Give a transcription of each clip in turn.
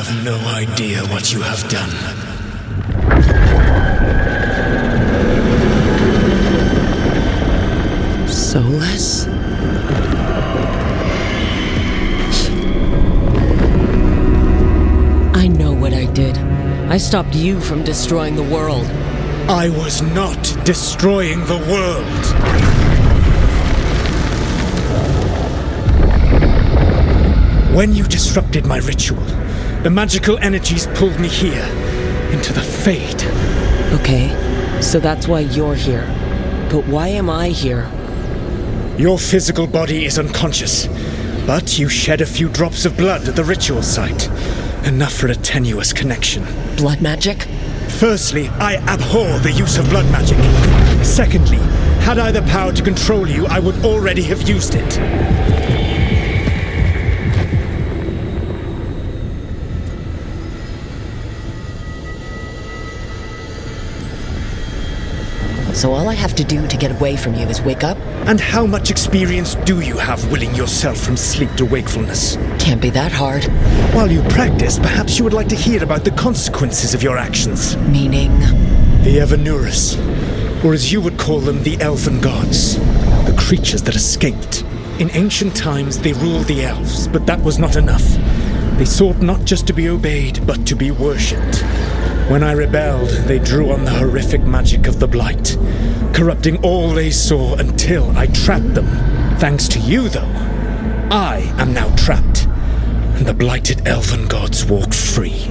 have no idea what you have done. Soulless? I know what I did. I stopped you from destroying the world. I was not destroying the world. When you disrupted my ritual, the magical energies pulled me here, into the Fade. Okay, so that's why you're here. But why am I here? Your physical body is unconscious, but you shed a few drops of blood at the ritual site. Enough for a tenuous connection. Blood magic? Firstly, I abhor the use of blood magic. Secondly, had I the power to control you, I would already have used it. So all I have to do to get away from you is wake up? And how much experience do you have willing yourself from sleep to wakefulness? Can't be that hard. While you practice, perhaps you would like to hear about the consequences of your actions. Meaning? The Evanurus, or as you would call them, the Elven Gods. The creatures that escaped. In ancient times, they ruled the elves, but that was not enough. They sought not just to be obeyed, but to be worshipped. When I rebelled, they drew on the horrific magic of the Blight, corrupting all they saw until I trapped them. Thanks to you, though, I am now trapped, and the blighted Elven Gods walk free.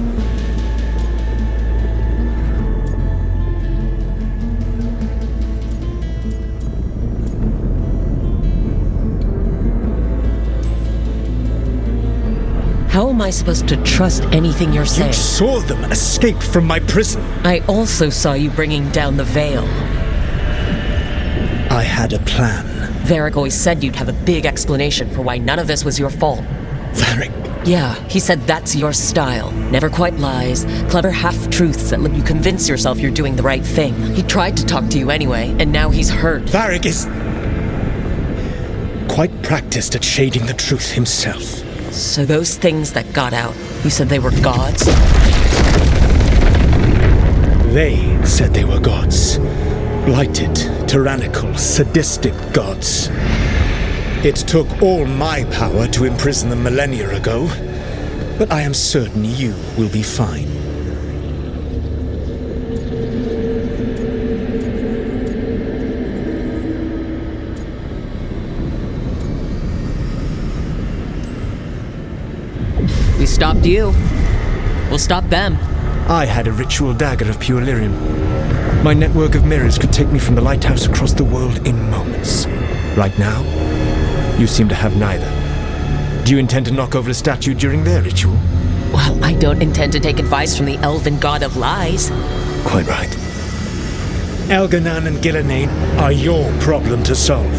How am I supposed to trust anything you're saying? You saw them escape from my prison. I also saw you bringing down the veil. I had a plan. Varric always said you'd have a big explanation for why none of this was your fault. Varric? Yeah, he said that's your style. Never quite lies, clever half-truths that let you convince yourself you're doing the right thing. He tried to talk to you anyway, and now he's hurt. Varric is quite practiced at shading the truth himself. So those things that got out, you said they were gods? They said they were gods. Blighted, tyrannical, sadistic gods. It took all my power to imprison them millennia ago, but I am certain you will be fine. We stopped you. We'll stop them. I had a ritual dagger of pure lyrium. My network of mirrors could take me from the lighthouse across the world in moments. Right now, you seem to have neither. Do you intend to knock over a statue during their ritual? Well, I don't intend to take advice from the elven god of lies. Quite right. Elganan and Gillenane are your problem to solve.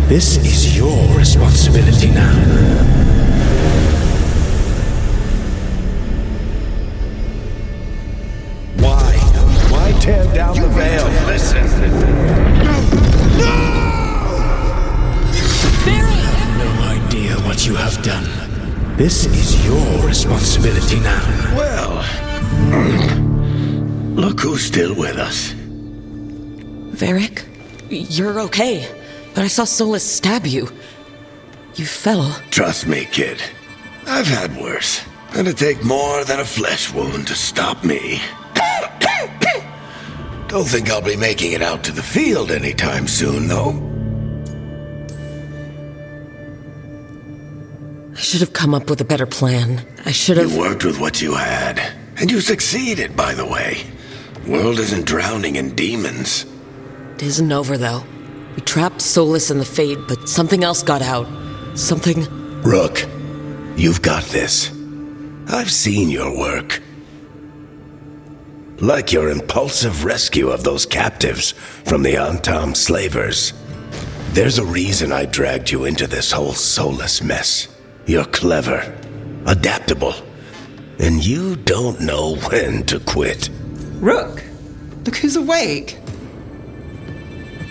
This is your responsibility now. Why tear down the veil? Listen. No! Barry! I have no idea what you have done. This is your responsibility now. Well, look who's still with us. Varric, you're okay. But I saw Solus stab you. You fell. Trust me, kid. I've had worse. It'd take more than a flesh wound to stop me. Don't think I'll be making it out to the field anytime soon, though. I should have come up with a better plan. I should have... You worked with what you had. And you succeeded, by the way. World isn't drowning in demons. It isn't over, though. We trapped Solus in the Fade, but something else got out. Something... Rook, you've got this. I've seen your work. Like your impulsive rescue of those captives from the Antam slavers. There's a reason I dragged you into this whole Solus mess. You're clever, adaptable, and you don't know when to quit. Rook, look who's awake.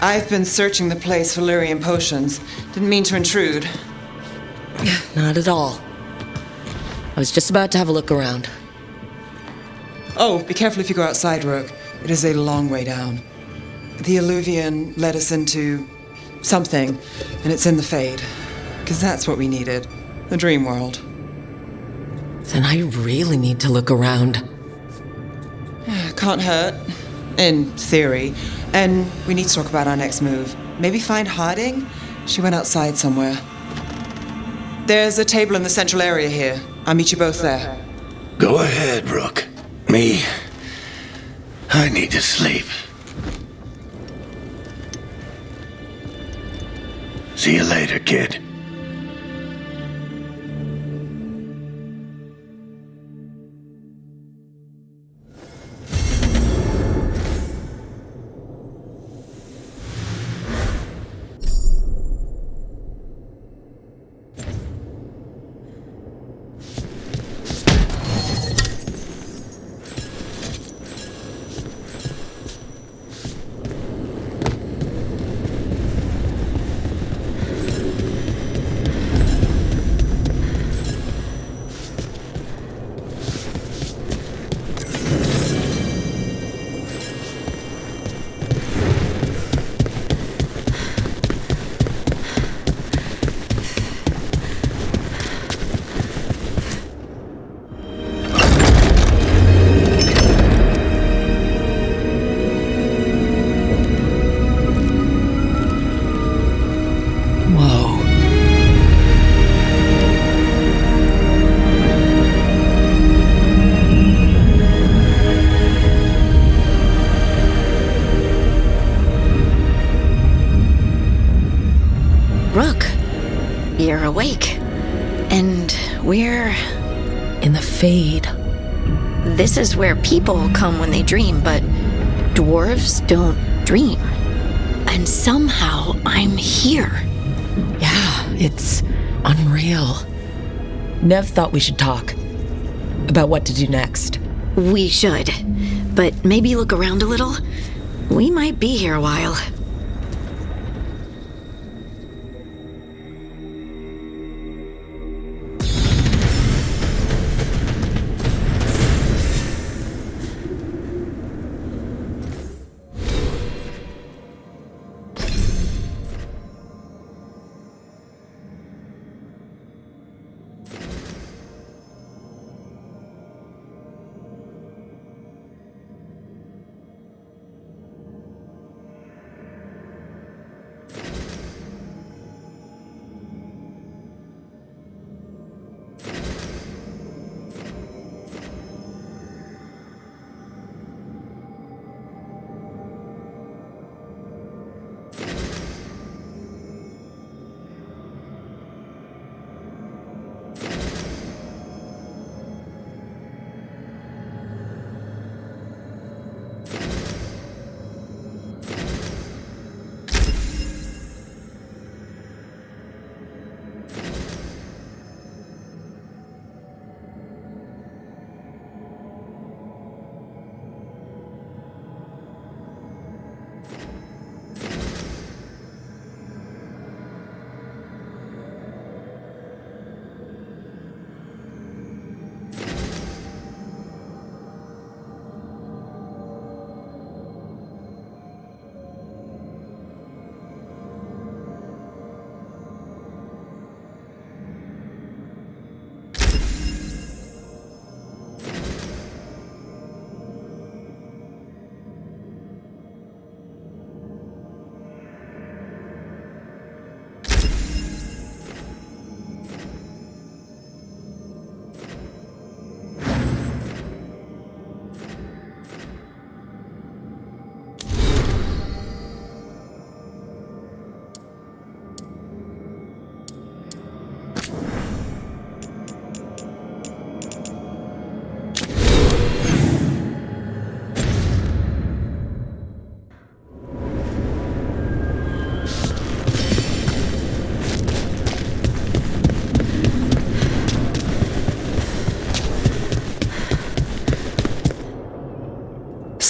I've been searching the place for lyrium potions. Didn't mean to intrude. Not at all. I was just about to have a look around. Oh, be careful if you go outside, Rook. It is a long way down. The Illuvian led us into something, and it's in the Fade. Because that's what we needed. The dream world. Then I really need to look around. Can't hurt. In theory. And we need to talk about our next move. Maybe find Harding? She went outside somewhere. There's a table in the central area here. I'll meet you both there. Go ahead, Rook. Me, I need to sleep. See you later, kid. You're awake. And we're... in the Fade. This is where people come when they dream, but dwarves don't dream. And somehow I'm here. Yeah, it's unreal. Nev thought we should talk about what to do next. We should. But maybe look around a little. We might be here a while.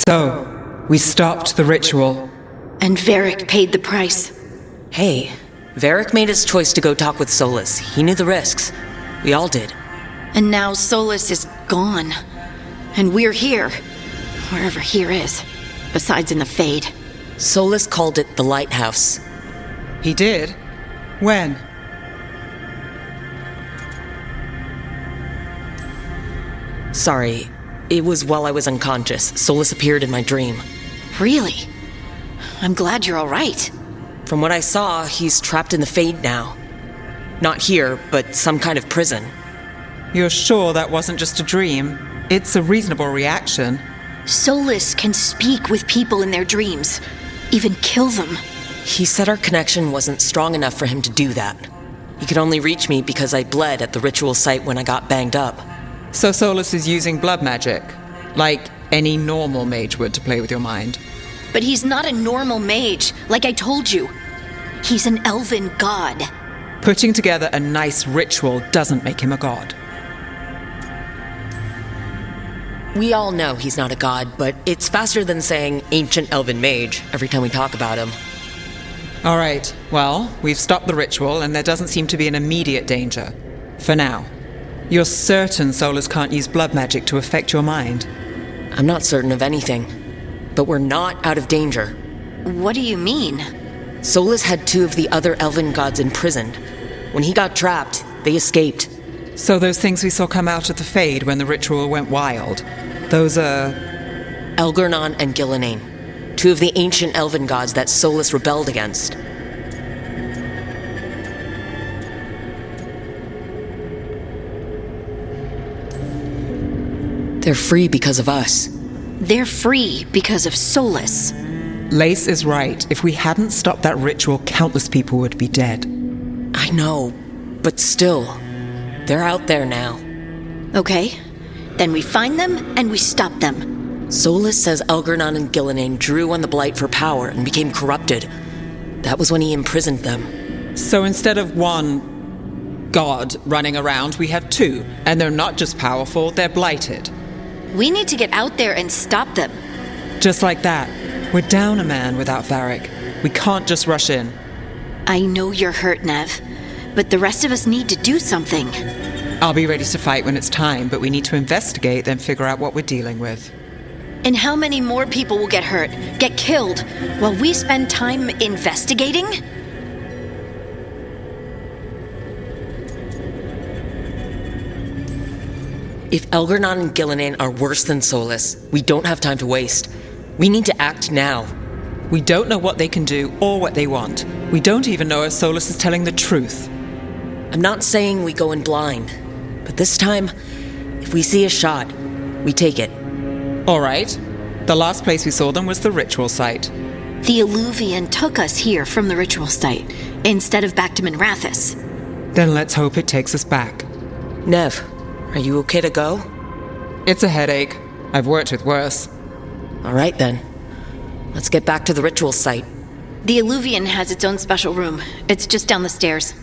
So, we stopped the ritual. And Varric paid the price. Hey, Varric made his choice to go talk with Solus. He knew the risks. We all did. And now Solus is gone. And we're here. Wherever here is. Besides in the Fade. Solus called it the lighthouse. He did? When? Sorry, it was while I was unconscious. Solus appeared in my dream. Really? I'm glad you're all right. From what I saw, he's trapped in the Fade now. Not here, but some kind of prison. You're sure that wasn't just a dream? It's a reasonable reaction. Solus can speak with people in their dreams. Even kill them. He said our connection wasn't strong enough for him to do that. He could only reach me because I bled at the ritual site when I got banged up. So Solus is using blood magic, like any normal mage would to play with your mind. But he's not a normal mage, like I told you. He's an elven god. Putting together a nice ritual doesn't make him a god. We all know he's not a god, but it's faster than saying ancient elven mage every time we talk about him. All right, well, we've stopped the ritual and there doesn't seem to be an immediate danger. For now. You're certain Solus can't use blood magic to affect your mind? I'm not certain of anything, but we're not out of danger. What do you mean? Solus had 2 of the other elven gods imprisoned. When he got trapped, they escaped. So those things we saw come out of the Fade when the ritual went wild, those are... Elgurnon and Gillenane, 2 of the ancient elven gods that Solus rebelled against. They're free because of us. They're free because of Solus. Lace is right. If we hadn't stopped that ritual, countless people would be dead. I know, but still, they're out there now. Okay, then we find them and we stop them. Solus says Elgurnon and Gillenane drew on the Blight for power and became corrupted. That was when he imprisoned them. So instead of one god running around, we have 2, and they're not just powerful, they're blighted. We need to get out there and stop them. Just like that. We're down a man without Varric. We can't just rush in. I know you're hurt, Nev, but the rest of us need to do something. I'll be ready to fight when it's time, but we need to investigate, then figure out what we're dealing with. And how many more people will get hurt, get killed, while we spend time investigating? If Elgurnon and Gillenane are worse than Solus, we don't have time to waste. We need to act now. We don't know what they can do or what they want. We don't even know if Solus is telling the truth. I'm not saying we go in blind, but this time, if we see a shot, we take it. All right. The last place we saw them was the ritual site. The Illuvian took us here from the ritual site, instead of back to Minrathous. Then let's hope it takes us back. Nev, are you okay to go? It's a headache. I've worked with worse. All right then. Let's get back to the ritual site. The Illuvian has its own special room. It's just down the stairs.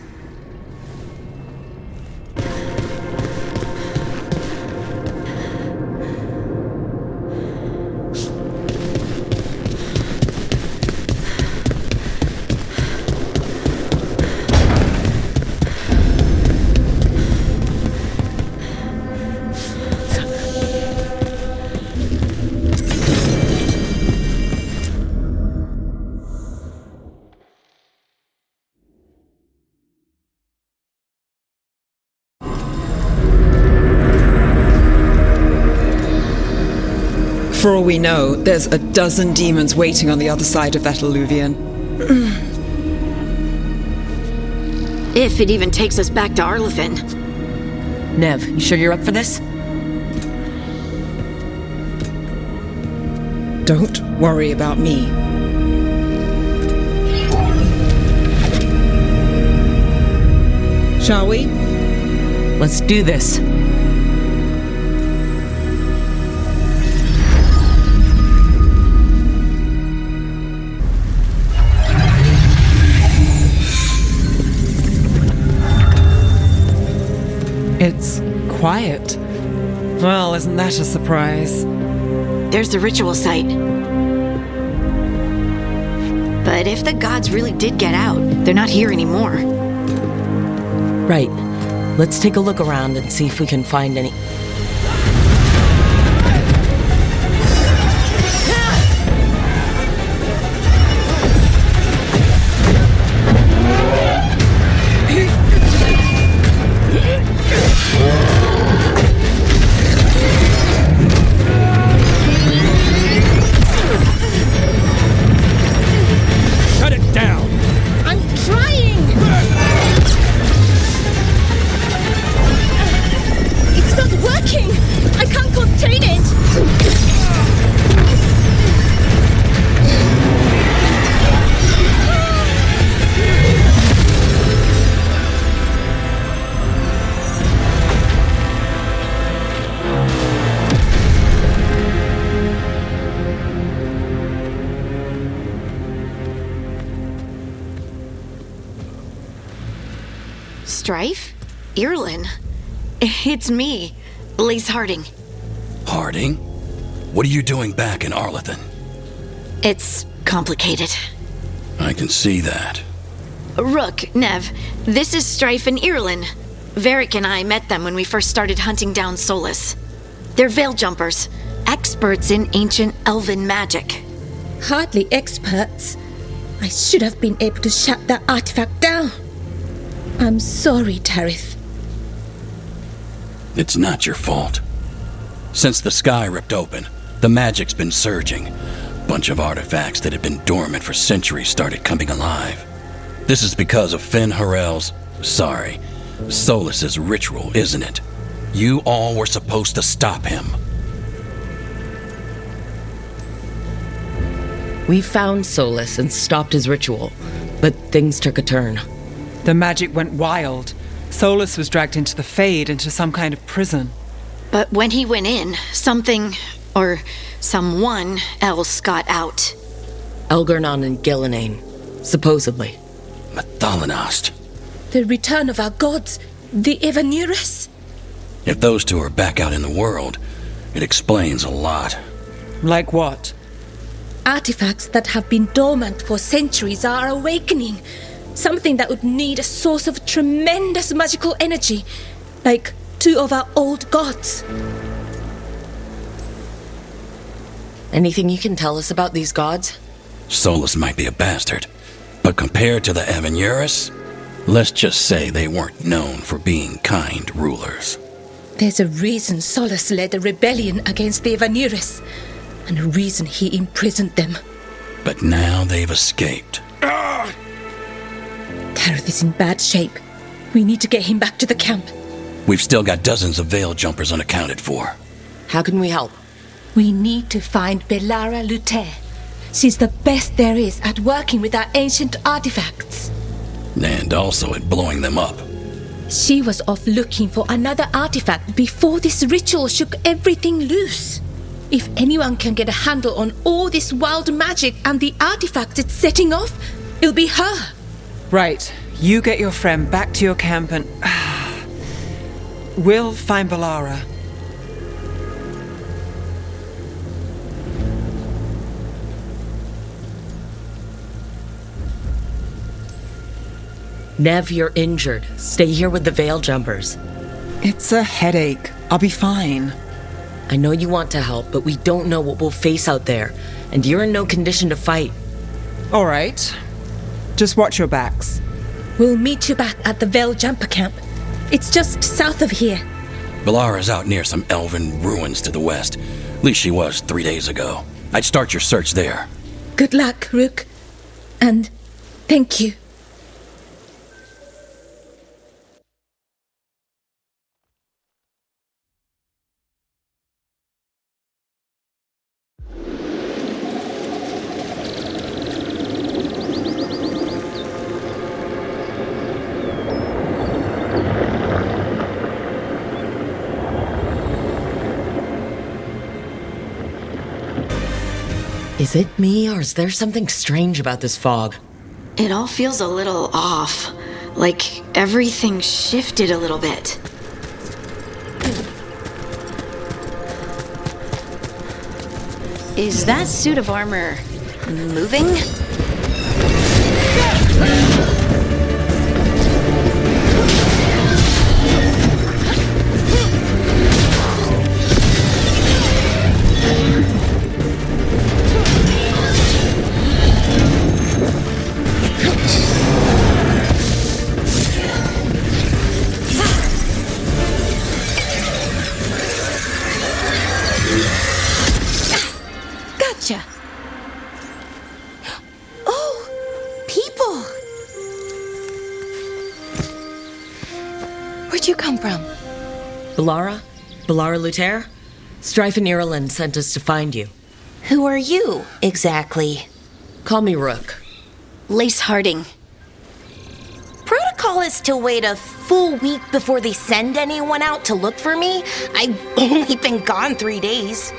For all we know, there's a dozen demons waiting on the other side of that Illuvian. If it even takes us back to Arlefin. Nev, you sure you're up for this? Don't worry about me. Shall we? Let's do this. It's quiet. Well, isn't that a surprise? There's the ritual site. But if the gods really did get out, they're not here anymore. Right. Let's take a look around and see if we can find any... Strife? Irlin? It's me, Lace Harding. Harding? What are you doing back in Arlethan? It's complicated. I can see that. Rook, Nev, this is Strife and Irlin. Varric and I met them when we first started hunting down Solus. They're veil jumpers, experts in ancient elven magic. Hardly experts. I should have been able to shut that artifact down. I'm sorry, Tarith. It's not your fault. Since the sky ripped open, the magic's been surging. Bunch of artifacts that had been dormant for centuries started coming alive. This is because of Solus's ritual, isn't it? You all were supposed to stop him. We found Solus and stopped his ritual, but things took a turn. The magic went wild. Solus was dragged into the Fade, into some kind of prison. But when he went in, something, or someone else got out. Elgarnon and Gillenane, supposedly. Mathalanost. The return of our gods, the Evanurus? If those two are back out in the world, it explains a lot. Like what? Artifacts that have been dormant for centuries are awakening. Something that would need a source of tremendous magical energy, like two of our old gods. Anything you can tell us about these gods? Solus might be a bastard, but compared to the Evanurus, let's just say they weren't known for being kind rulers. There's a reason Solus led a rebellion against the Evanurus, and a reason he imprisoned them. But now they've escaped. Tarith is in bad shape. We need to get him back to the camp. We've still got dozens of veil jumpers unaccounted for. How can we help? We need to find Belara Luther. She's the best there is at working with our ancient artifacts. And also at blowing them up. She was off looking for another artifact before this ritual shook everything loose. If anyone can get a handle on all this wild magic and the artifacts it's setting off, it'll be her. Right. You get your friend back to your camp and... we'll find Belara. Nev, you're injured. Stay here with the veil jumpers. It's a headache. I'll be fine. I know you want to help, but we don't know what we'll face out there, and you're in no condition to fight. All right. Just watch your backs. We'll meet you back at the Veil Jumper camp. It's just south of here. Belara's out near some elven ruins to the west. At least she was 3 days ago. I'd start your search there. Good luck, Rook. And thank you. Is it me, or is there something strange about this fog? It all feels a little off. Like everything shifted a little bit. Is that suit of armor moving? Gotcha. Oh, people. Where'd you come from? Belara? Belara Luther? Strife and Ireland sent us to find you. Who are you, exactly? Call me Rook. Lace Harding. Protocol is to wait a full week before they send anyone out to look for me. I've only been gone 3 days.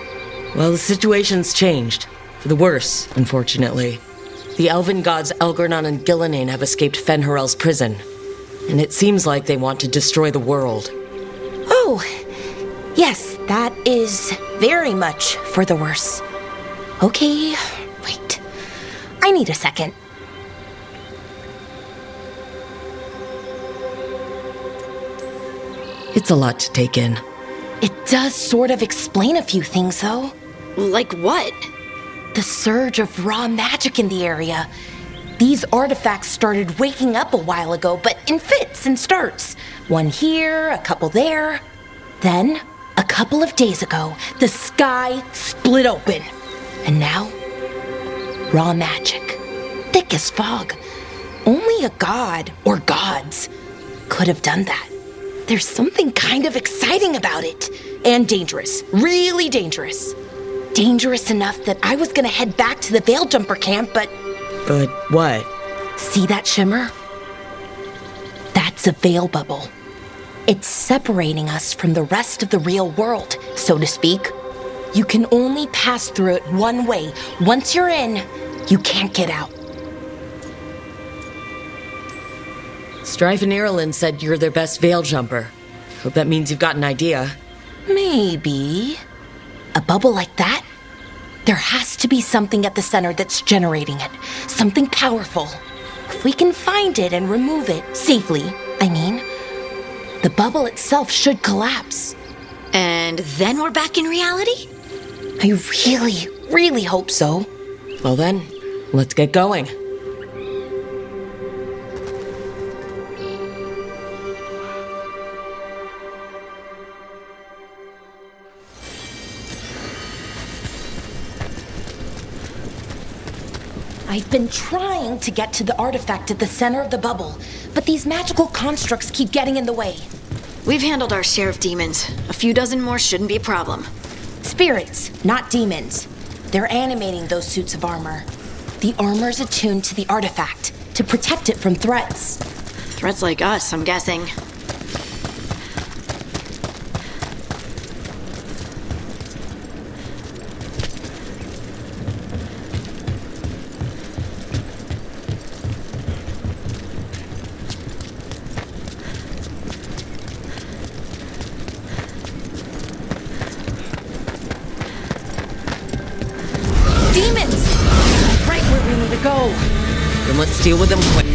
Well, the situation's changed. For the worse, unfortunately. The elven gods Elgarnon and Gillenane have escaped Fenharel's prison. And it seems like they want to destroy the world. Oh, yes, that is very much for the worse. Okay, wait. I need a second. It's a lot to take in. It does sort of explain a few things, though. Like what? The surge of raw magic in the area. These artifacts started waking up a while ago, but in fits and starts. One here, a couple there. Then, a couple of days ago, the sky split open. And now, raw magic. Thick as fog. Only a god, or gods, could have done that. There's something kind of exciting about it. And dangerous. Really dangerous. Dangerous enough that I was gonna head back to the Veil Jumper camp, but... But what? See that shimmer? That's a veil bubble. It's separating us from the rest of the real world, so to speak. You can only pass through it one way. Once you're in, you can't get out. Strife and Ireland said you're their best veil jumper. Hope that means you've got an idea. Maybe. A bubble like that? There has to be something at the center that's generating it. Something powerful. If we can find it and remove it, safely, I mean, the bubble itself should collapse. And then we're back in reality? I really, really hope so. Well then, let's get going. I've been trying to get to the artifact at the center of the bubble, but these magical constructs keep getting in the way. We've handled our share of demons. A few dozen more shouldn't be a problem. Spirits, not demons. They're animating those suits of armor. The armor's attuned to the artifact to protect it from threats. Threats like us, I'm guessing. Demons! Right where we need to go. Then let's deal with them quick.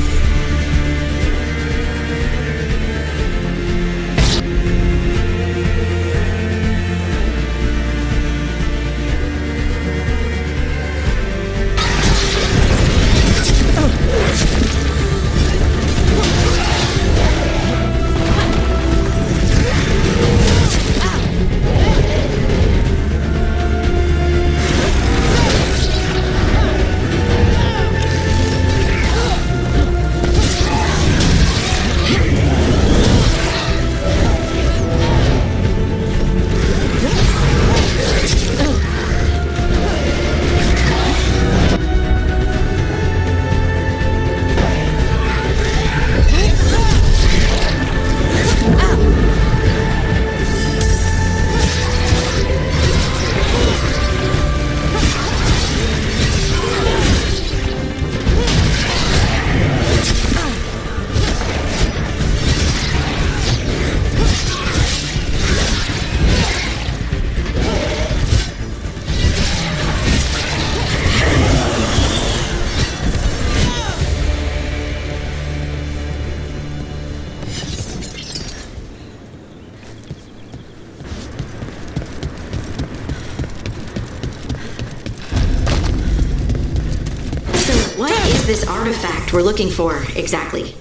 What is this artifact we're looking for, exactly?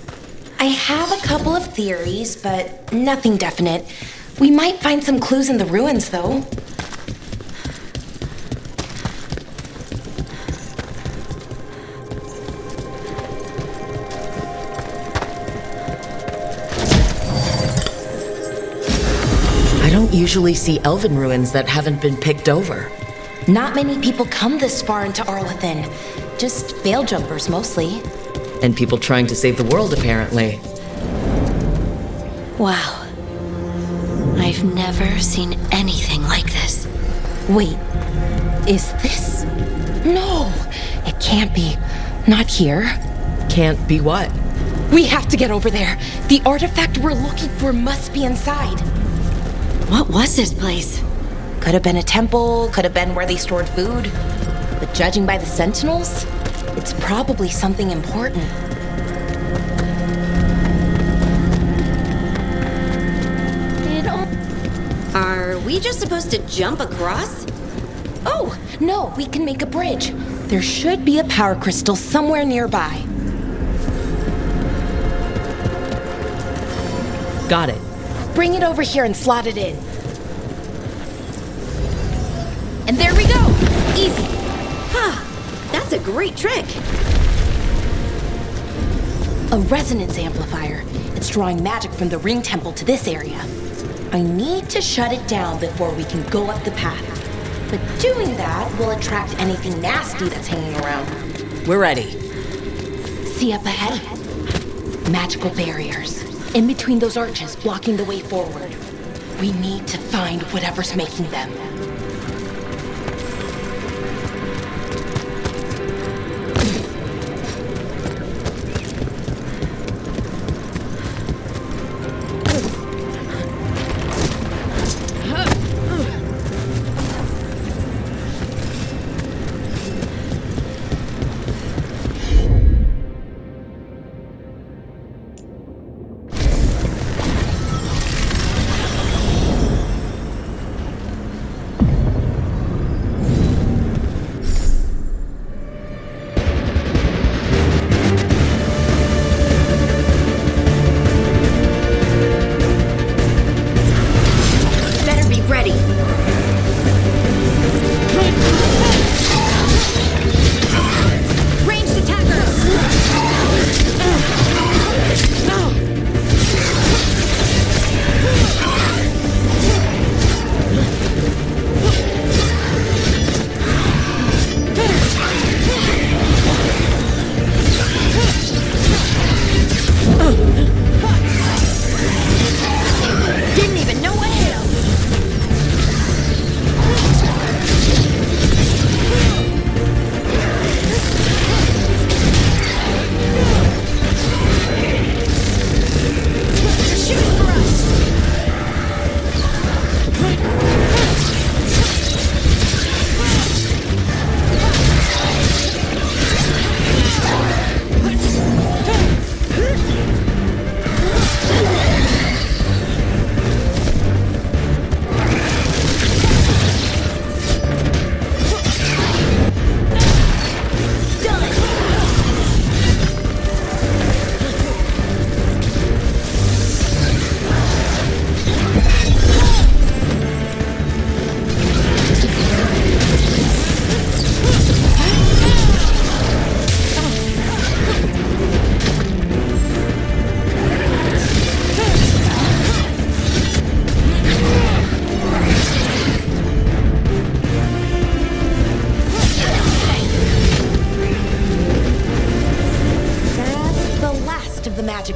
I have a couple of theories, but nothing definite. We might find some clues in the ruins, though. I don't usually see elven ruins that haven't been picked over. Not many people come this far into Arlethan. Just veil jumpers, mostly. And people trying to save the world, apparently. Wow. I've never seen anything like this. Wait, is this? No, it can't be. Not here. Can't be what? We have to get over there. The artifact we're looking for must be inside. What was this place? Could have been a temple, could have been where they stored food. But judging by the sentinels, it's probably something important. Are we just supposed to jump across? Oh, no, we can make a bridge. There should be a power crystal somewhere nearby. Got it. Bring it over here and slot it in. And there we go! Easy. Huh, that's a great trick. A resonance amplifier. It's drawing magic from the ring temple to this area. I need to shut it down before we can go up the path. But doing that will attract anything nasty that's hanging around. We're ready. See up ahead? Magical barriers. In between those arches, blocking the way forward. We need to find whatever's making them.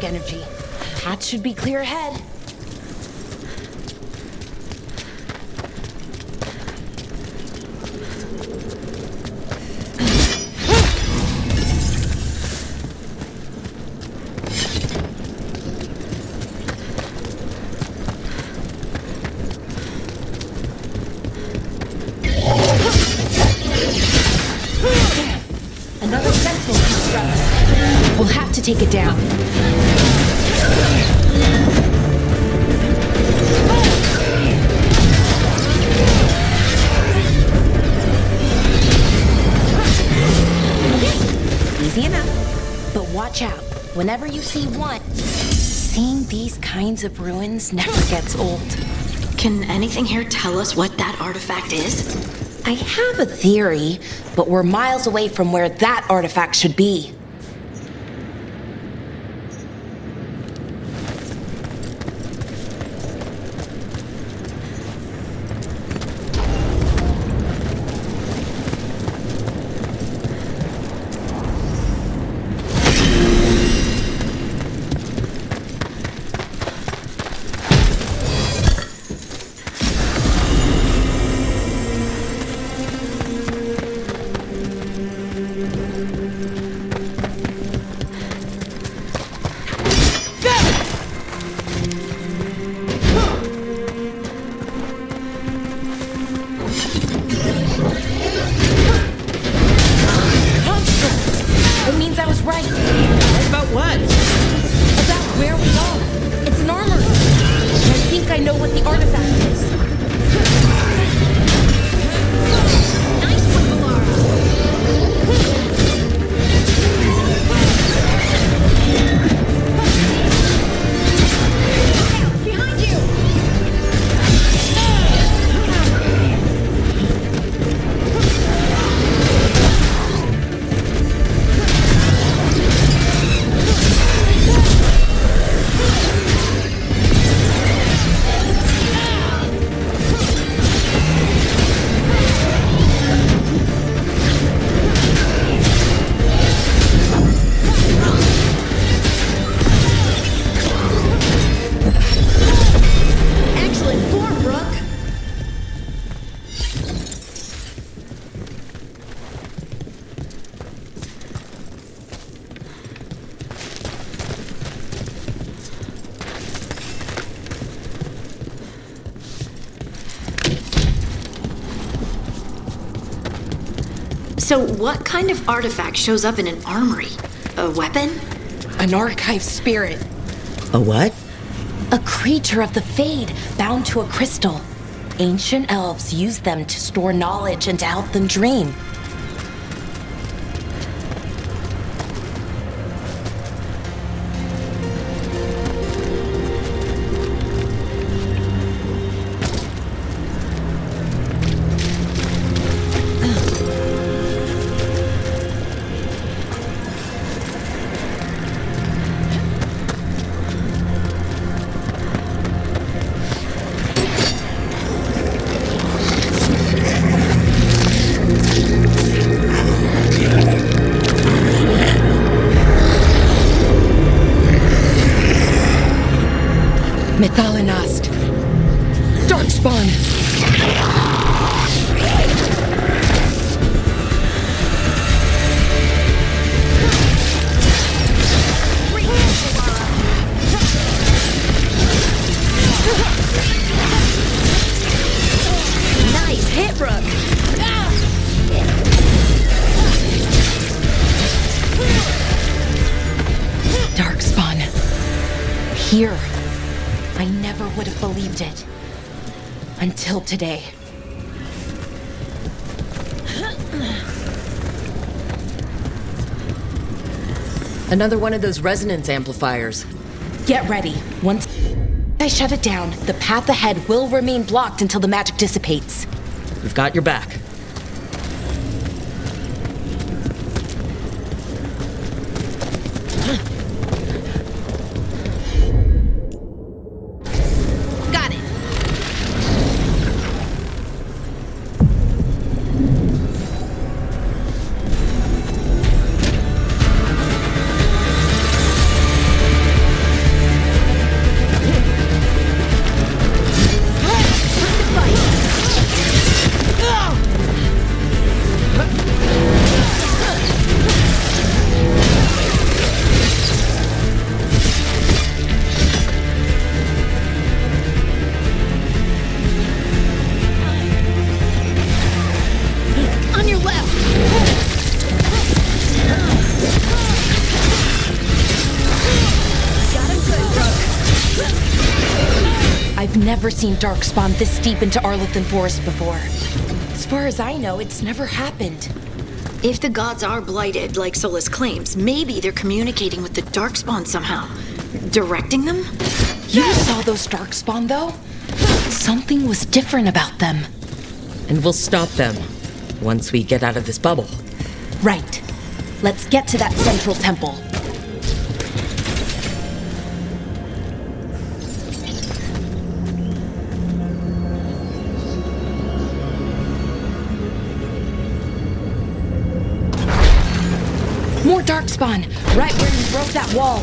Energy. That should be clear ahead. Another sentinel construct. We'll have to take it down. Easy enough. But watch out. Whenever you see one, seeing these kinds of ruins never gets old. Can anything here tell us what that artifact is? I have a theory, but we're miles away from where that artifact should be. So what kind of artifact shows up in an armory? A weapon? An archive spirit. A what? A creature of the Fade, bound to a crystal. Ancient elves use them to store knowledge and to help them dream. Methalinast. Darkspawn. Nice hit, Rook. Darkspawn. Here. I never would have believed it. Until today. Another one of those resonance amplifiers. Get ready. Once I shut it down, the path ahead will remain blocked until the magic dissipates. We've got your back. Got it. On your left. Got him good, Rook. I've never seen Darkspawn this deep into Arlethan Forest before. As far as I know, it's never happened. If the gods are blighted, like Solus claims, maybe they're communicating with the Darkspawn somehow. Directing them? You saw those Darkspawn, though? Something was different about them. And we'll stop them once we get out of this bubble. Right. Let's get to that central temple. More Darkspawn, right where you broke that wall.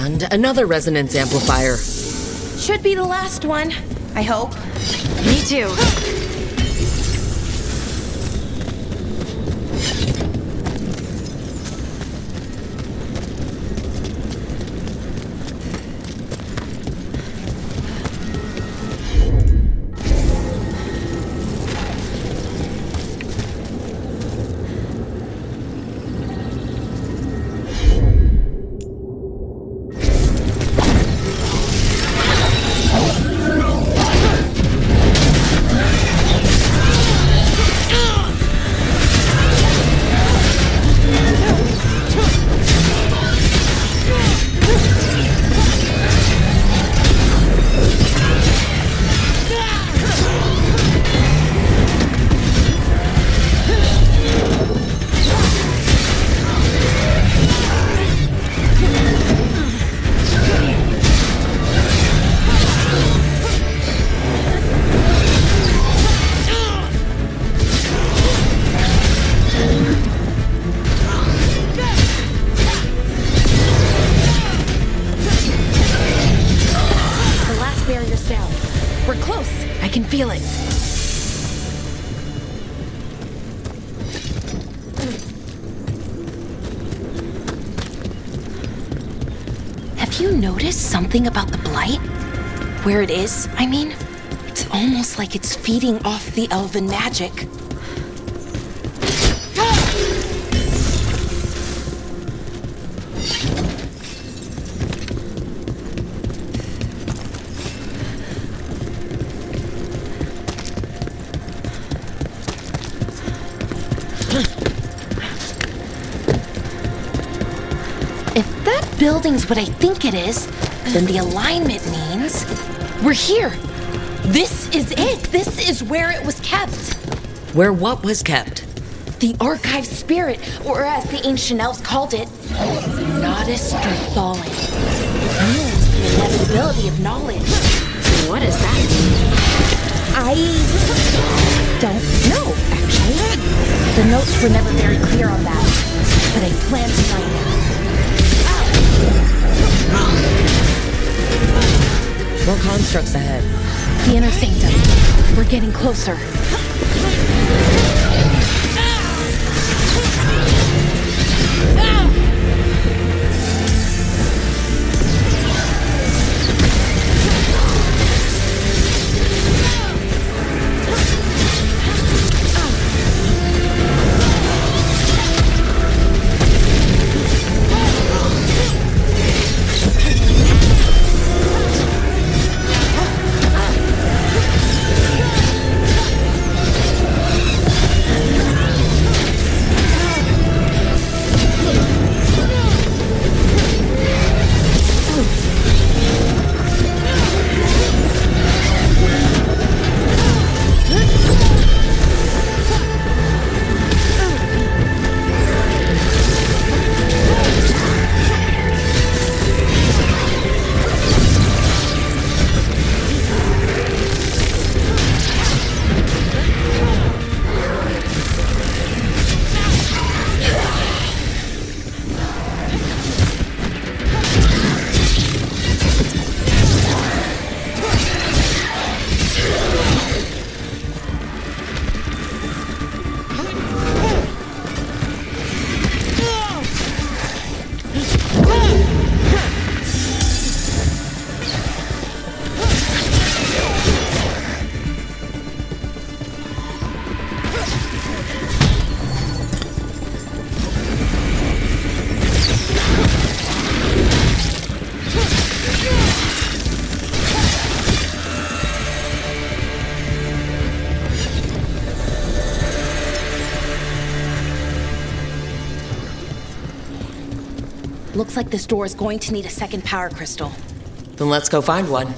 And another resonance amplifier. Should be the last one, I hope. Me too. I can feel it. Have you noticed something about the blight? Where it is, I mean? It's almost like it's feeding off the elven magic. If that building's what I think it is, then the alignment means we're here. This is it. This is where it was kept. Where what was kept? The archive spirit, or as the ancient elves called it, Nodus Fallen. It means the inevitability of knowledge. What is that? I don't know, actually. The notes were never very clear on that, but I plan to find out. More constructs ahead. The inner sanctum. We're getting closer. Looks like this door is going to need a second power crystal. Then let's go find one.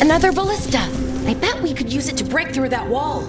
Another ballista! I bet we could use it to break through that wall.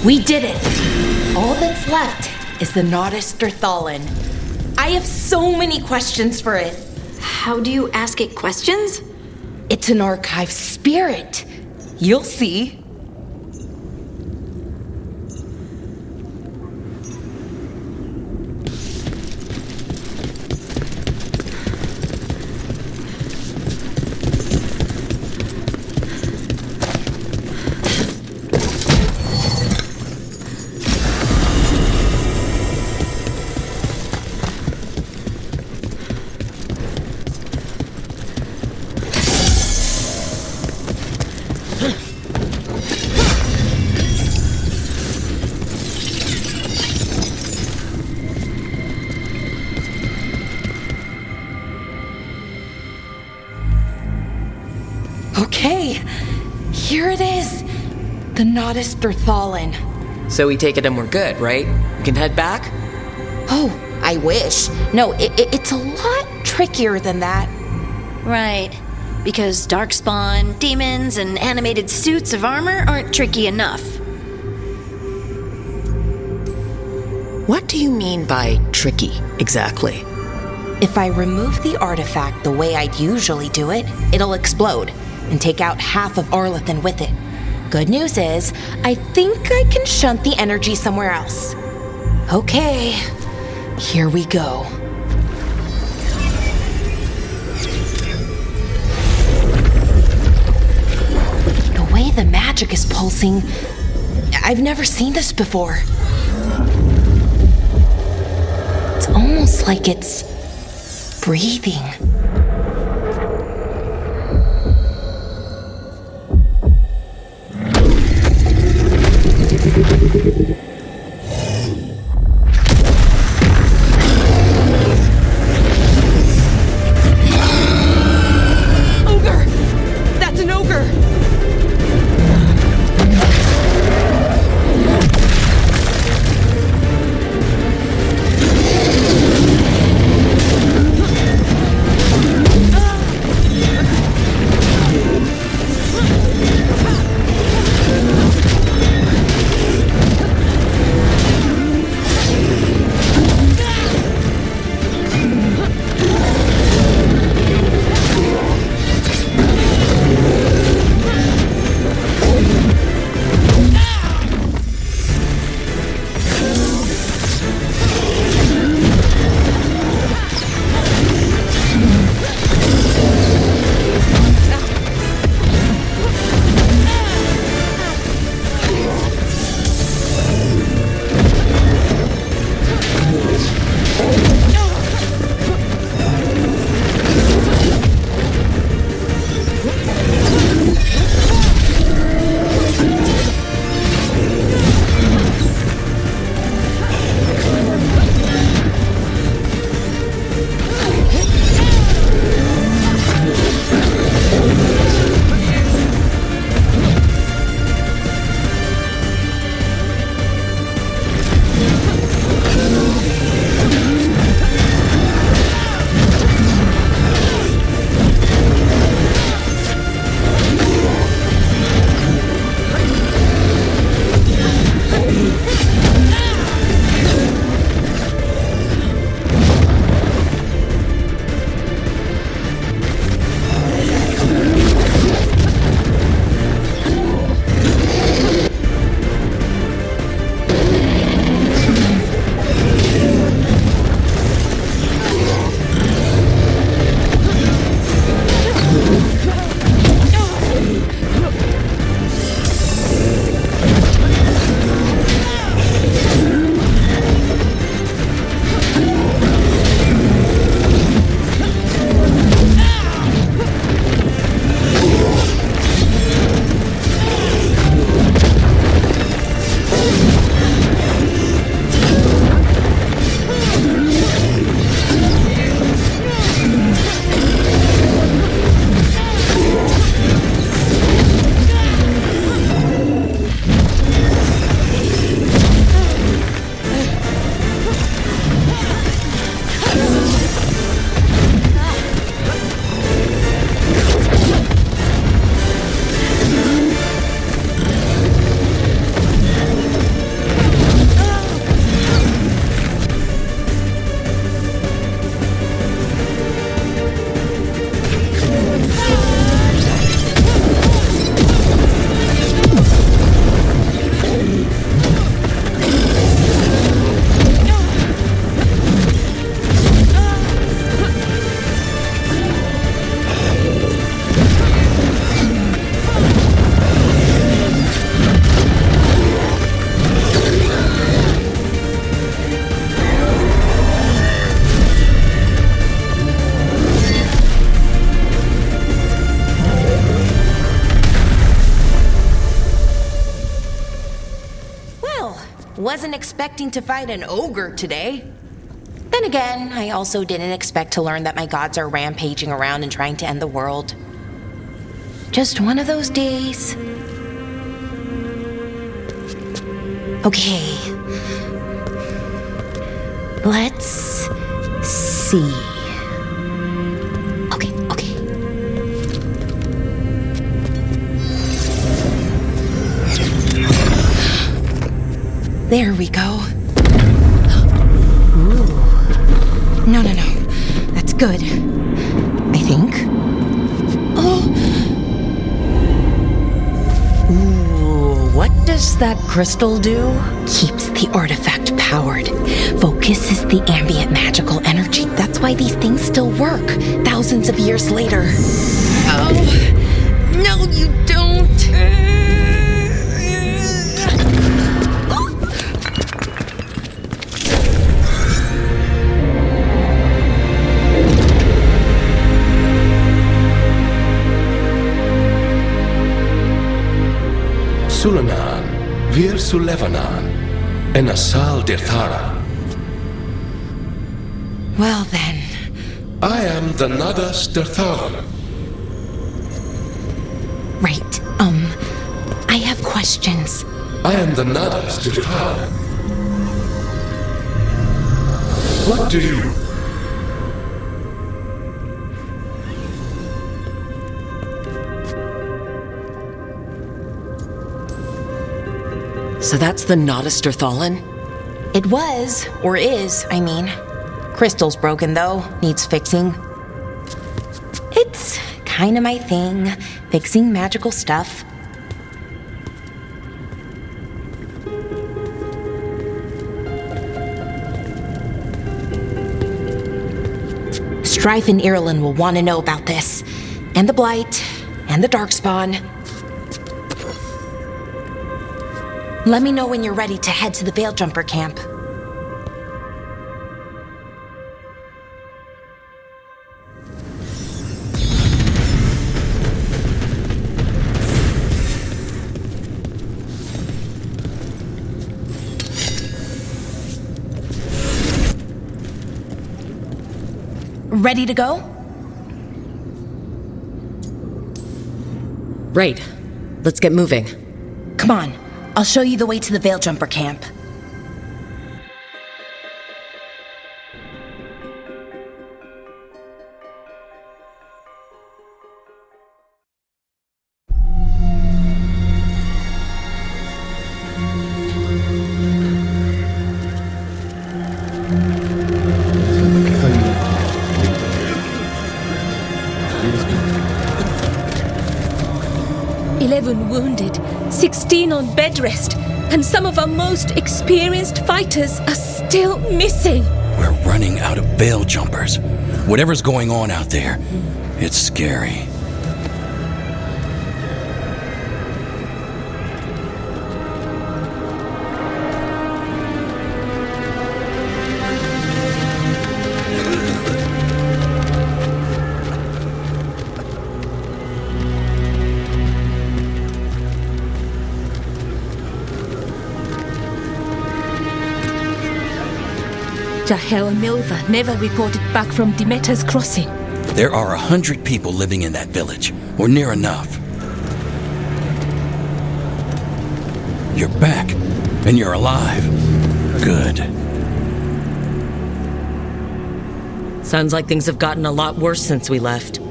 We did it! All that's left is the Nodus Derthalin. I have so many questions for it. How do you ask it questions? It's an archive spirit. You'll see. Okay, here it is. The Nodus Derthalin. So we take it and we're good, right? We can head back? Oh, I wish. No, it's a lot trickier than that. Right. Because darkspawn, demons, and animated suits of armor aren't tricky enough. What do you mean by tricky, exactly? If I remove the artifact the way I'd usually do it, it'll explode and take out half of Arlethan with it. Good news is, I think I can shunt the energy somewhere else. Okay, here we go. The way the magic is pulsing, I've never seen this before. It's almost like it's breathing. Ogre! That's an ogre! wasn't expecting to fight an ogre today. Then again, I also didn't expect to learn that my gods are rampaging around and trying to end the world. Just one of those days. Okay. Let's see. Okay. There we go. Ooh. No. That's good. I think. Oh. Ooh, what does that crystal do? Keeps the artifact powered. Focuses the ambient magical energy. That's why these things still work, thousands of years later. Oh. No, you don't. Sulanan, Vir Sulevanan, and Asal Dirthara. Well then. I am the Nadas Dirtharan. Right, I have questions. I am the Nadas Dirtharan. What do you... So that's the Noddersthallen? It was, or is, I mean. Crystal's broken though, needs fixing. It's kinda my thing, fixing magical stuff. Strife and Irulan will want to know about this. And the Blight, and the Darkspawn. Let me know when you're ready to head to the Veilgjumper camp. Ready to go? Right. Let's get moving. Come on. I'll show you the way to the Veilgjumper camp. Wounded, 16 on bed rest, and some of our most experienced fighters are still missing. We're running out of Veiljumpers. Whatever's going on out there, it's scary. Jahel and Milva never reported back from Demeter's crossing. There are 100 people living in that village, or near enough. You're back, and you're alive. Good. Sounds like things have gotten a lot worse since we left.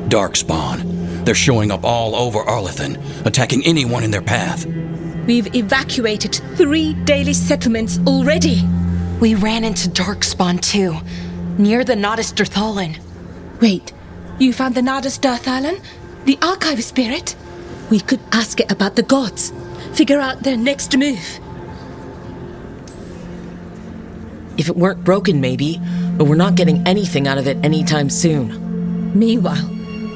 Darkspawn. They're showing up all over Arlethan, attacking anyone in their path. We've evacuated 3 daily settlements already. We ran into Darkspawn too, near the Noddersthallen. Wait, you found the Noddersthallen? The archive spirit? We could ask it about the gods. Figure out their next move. If it weren't broken, maybe, but we're not getting anything out of it anytime soon. Meanwhile,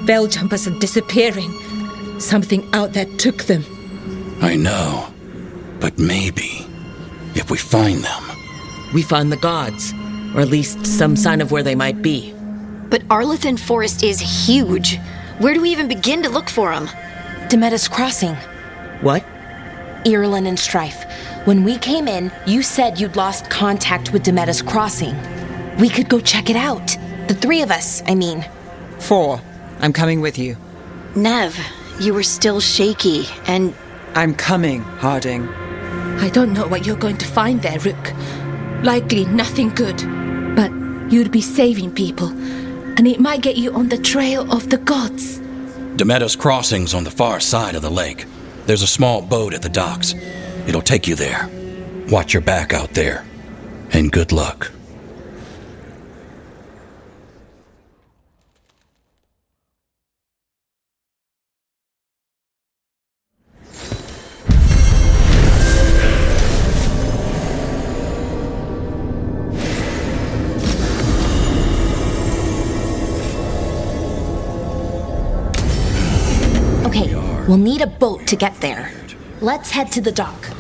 Veiljumpers are disappearing. Something out there took them. I know, but maybe, if we find them... We find the gods, or at least some sign of where they might be. But Arlethan Forest is huge. Where do we even begin to look for them? Demeter's crossing. What? Irulan and Strife. When we came in, you said you'd lost contact with Demetta's Crossing. We could go check it out. The three of us, I mean. 4. I'm coming with you. Nev, you were still shaky, and I'm coming, Harding. I don't know what you're going to find there, Rook. Likely nothing good. But you'd be saving people, and it might get you on the trail of the gods. Demetta's Crossing's on the far side of the lake. There's a small boat at the docks. It'll take you there. Watch your back out there. And good luck. Okay, we'll need a boat to get there. Let's head to the dock.